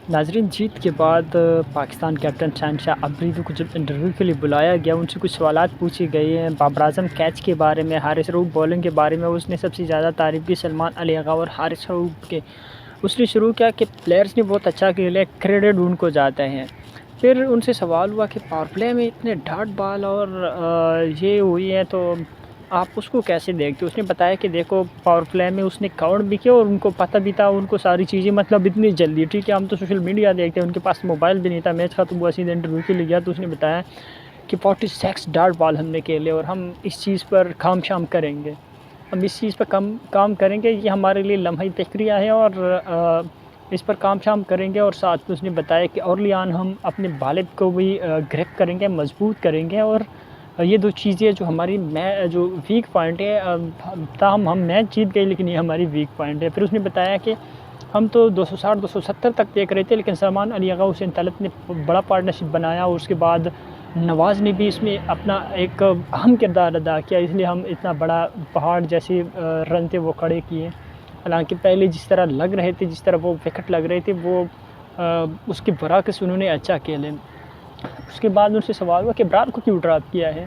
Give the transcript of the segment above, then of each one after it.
नाज़रीन, जीत के बाद पाकिस्तान कैप्टन शहनशाह अफरीदी को जब इंटरव्यू के लिए बुलाया गया, उनसे कुछ सवालात पूछे गए हैं बाबर आज़म कैच के बारे में, हारिस रऊफ़ बॉलिंग के बारे में। उसने सबसे ज़्यादा तारीफ़ की सलमान अली आगा और हारिस रऊफ़ के। उसने शुरू किया कि प्लेयर्स ने बहुत अच्छा खेला, क्रेडिट उनको जाता है। फिर उनसे सवाल हुआ कि पावर प्ले में इतने डॉट बॉल और ये हुई है, तो आप उसको कैसे देखते हो? उसने बताया कि देखो, पावर प्ले में उसने काउंट भी किया और उनको पता भी था, उनको सारी चीज़ें मतलब इतनी जल्दी। ठीक है, हम तो सोशल मीडिया देखते हैं, उनके पास मोबाइल भी नहीं था। मैच ख़त्म हुआ, सीधे इंटरव्यू के लिए गया तो उसने बताया कि 46 डॉट बॉल हमने खेले और हम इस चीज़ पर काम-शाम करेंगे। हम इस चीज़ पर काम करेंगे, ये हमारे लिए लम्हा तशरीह है और इस पर काम-शाम करेंगे। और साथ में उसने बताया कि अर्ली ऑन हम अपने बालिद को भी ग्रिप करेंगे, मजबूत करेंगे। और ये दो चीज़ें जो हमारी जो वीक पॉइंट है, ताहम हम मैच जीत गए लेकिन ये हमारी वीक पॉइंट है। फिर उसने बताया कि हम तो 260-270 तक देख रहे थे, लेकिन सलमान अली आगा हुसैन तलत ने बड़ा पार्टनरशिप बनाया और उसके बाद नवाज़ ने भी इसमें अपना एक अहम किरदार अदा किया, इसलिए हम इतना बड़ा पहाड़ जैसे रन थे वो खड़े किए। हालांकि पहले जिस तरह लग रहे थे, जिस तरह वो विकेट लग रहे थे, वो उसके बरअक्स उन्होंने अच्छा खेले। उसके बाद उनसे सवाल हुआ कि ब्रार को क्यों ड्रॉप किया है,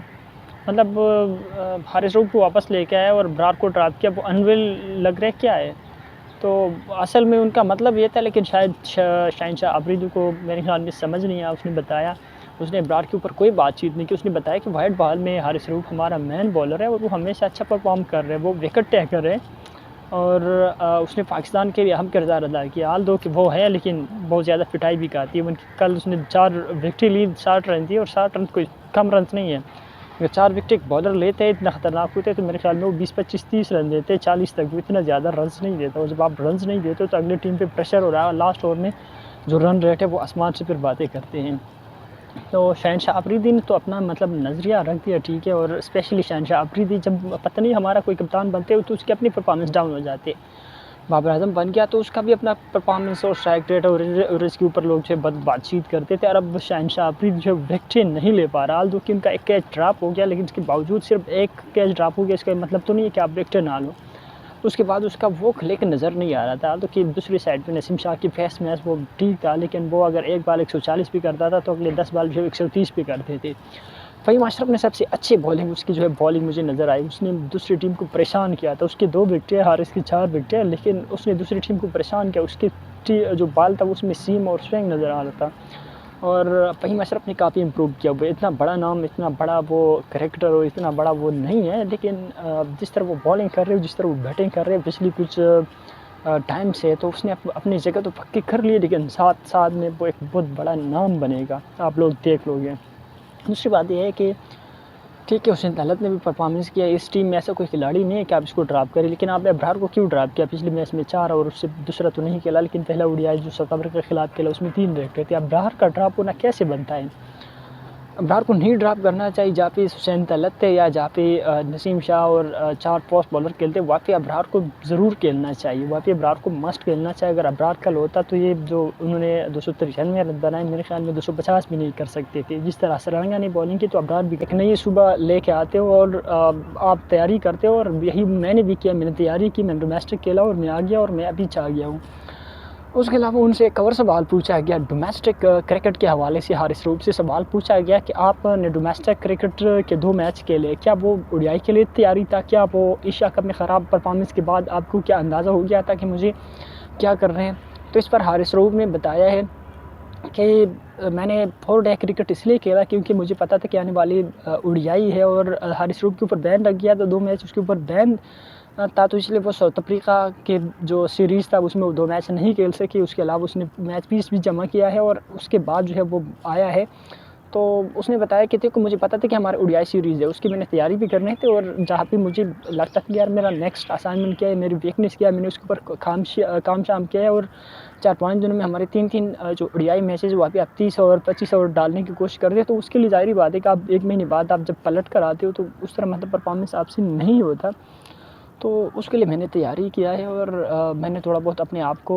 मतलब हारिस रऊफ़ को वापस लेके आया और ब्रार को ड्रॉप किया, वो अनवेल लग रहा है, क्या है? तो असल में उनका मतलब ये था, लेकिन शायद शहनशाह अफरीदी को मेरे ख्याल में समझ नहीं आया। उसने बताया, उसने ब्रार के ऊपर कोई बातचीत नहीं की। उसने बताया कि वाइट बॉल में हारिस रऊफ़ हमारा मेन बॉलर है और वो हमेशा अच्छा परफॉर्म कर रहे हैं, वो विकेट टेकर है। और उसने पाकिस्तान के लिए अहम किरदार अदा किया। हाल दो कि वो है, लेकिन बहुत ज़्यादा पिटाई भी खाती है। उनकी कल उसने 4 विकेटें ली, 60 रन दिए, और 60 रन कोई कम रन नहीं है। अगर 4 विकेट एक बॉलर लेते हैं, इतना ख़तरनाक होते हैं, तो मेरे ख्याल में वो 20-25-30 रन देते हैं, 40 तक। वो इतना ज़्यादा रन्स नहीं देता। और जब आप रन्स नहीं देते हो तो अगली टीम पे प्रेशर हो रहा है, लास्ट ओवर में जो रन रेट है वो आसमान से फिर बातें करते हैं। तो शहनशाह अफरीदी ने तो अपना मतलब नज़रिया रख दिया, ठीक है। और स्पेशली शहनशाह अफरीदी, जब पता नहीं हमारा कोई कप्तान बनते हो तो उसकी अपनी परफॉर्मेंस डाउन हो जाती है। बाबर आज़म बन गया तो उसका भी अपना परफॉर्मेंस और स्ट्राइक रेट और इसके ऊपर लोग जो है बातचीत करते थे। और अब शहनशाह अफरीदी जो विकेटें नहीं ले पा रहा, हाल कि उनका एक कैच ड्रॉप हो गया, लेकिन इसके बावजूद सिर्फ एक कैच ड्रॉप हो गया, इसका मतलब तो नहीं है कि आप विकेटें ना लो। उसके बाद उसका वो क्लिक नज़र नहीं आ रहा था। तो कि दूसरी साइड पे नसीम शाह की फेस मैच वो ठीक था, लेकिन वो अगर एक बार 140 भी करता था तो अगले 10 बार जो 130 भी करते थे। फ़हीम अशरफ ने सबसे अच्छी बॉलिंग, उसकी जो है बॉलिंग मुझे नज़र आई। उसने दूसरी टीम को परेशान किया था। उसकी 2 विकेटें, हारिस की 4 विकेटें, लेकिन उसने दूसरी टीम को परेशान किया। उसकी जो बॉल था उसमें सीम और स्विंग नज़र आ रहा था। और फ़हीम अशरफ ने काफ़ी इम्प्रूव किया। वो इतना बड़ा नाम, इतना बड़ा वो करैक्टर और इतना बड़ा वो नहीं है, लेकिन जिस तरह वो बॉलिंग कर रहे हो, जिस तरह वो बैटिंग कर रहे हैं पिछली कुछ टाइम से, तो उसने अपनी जगह तो पक्की कर ली, लेकिन साथ साथ में वो एक बहुत बड़ा नाम बनेगा, आप लोग देख लोगे। दूसरी बात ये है कि ठीक है, हुसैन तलत ने भी परफॉर्मेंस किया। इस टीम में ऐसा कोई खिलाड़ी नहीं है कि आप इसको ड्रॉप करें, लेकिन आपने अब्रार को क्यों ड्रॉप किया? पिछले मैच में 4 और उससे दूसरा तो नहीं खेला, लेकिन पहला ओडीआई जो साउथ अफ्रीका के खिलाफ खेला उसमें 3 विकेट थे। अब्रार का ड्रॉप होना कैसे बनता है? अब्रार को नहीं ड्रॉप करना चाहिए। जहाँ पे हुसैन तलत थे या जहाँ पे नसीम शाह और 4 फास्ट बॉलर खेलते, वहाँ पे अब्रार को ज़रूर खेलना चाहिए, वहाँ पे अब्रार को मस्ट खेलना चाहिए। अगर अब्रार कल होता तो ये जो उन्होंने 293 रन बनाए, मेरे ख्याल में 250 भी नहीं कर सकते थे। जिस तरह सरांगा ने बॉलिंग की, तो अब्रार भी एक नई सुबह लेके आते हो और आप तैयारी करते हो। और यही मैंने भी किया, मैंने तैयारी की, मैंने डोमेस्टिक खेला और मैं आ गया और मैं अभी आ गया हूँ। उसके अलावा उनसे एक कवर सवाल पूछा गया डोमेस्टिक क्रिकेट के हवाले से। हारिस रऊफ़ से सवाल पूछा गया कि आपने डोमेस्टिक क्रिकेट के 2 मैच खेले, क्या वो ओडीआई के लिए तैयारी था? क्या वो एशिया कप में ख़राब परफॉर्मेंस के बाद आपको क्या अंदाज़ा हो गया था कि मुझे क्या कर रहे हैं? तो इस पर हारिस रऊफ़ ने बताया है कि मैंने 4 डे क्रिकेट इसलिए खेला क्योंकि मुझे पता था कि आने वाली ओडीआई है। और हारिस रऊफ़ के ऊपर बैन लग गया, तो 2 मैच उसके ऊपर बैन था, तो इसलिए वो साउथ अफ्रीका के जो सीरीज़ था उसमें वो 2 मैच नहीं खेल सकी। उसके अलावा उसने मैच फीस भी जमा किया है और उसके बाद जो है वो आया है। तो उसने बताया कि देखो, मुझे पता था कि हमारा ओडीआई सीरीज़ है, उसकी मैंने तैयारी भी करनी थी। और जहाँ पे मुझे लगता था कि यार मेरा नेक्स्ट असाइनमेंट क्या है, मेरी वीकनेस क्या है, मैंने उसके ऊपर काम-शाम किया है। और 4-5 दिनों में हमारे 3-3 जो ओडीआई मैचेज़, वहाँ पे आप 30 ओवर 25 ओवर डालने की कोशिश कर रहे हैं। तो उसके लिए ज़ाहिर-सी बात है कि आप 1 महीने बाद आप जब पलट कर आते हो तो उस तरह मतलब परफॉर्मेंस आपसे नहीं होता। तो उसके लिए मैंने तैयारी किया है और मैंने थोड़ा बहुत अपने आप को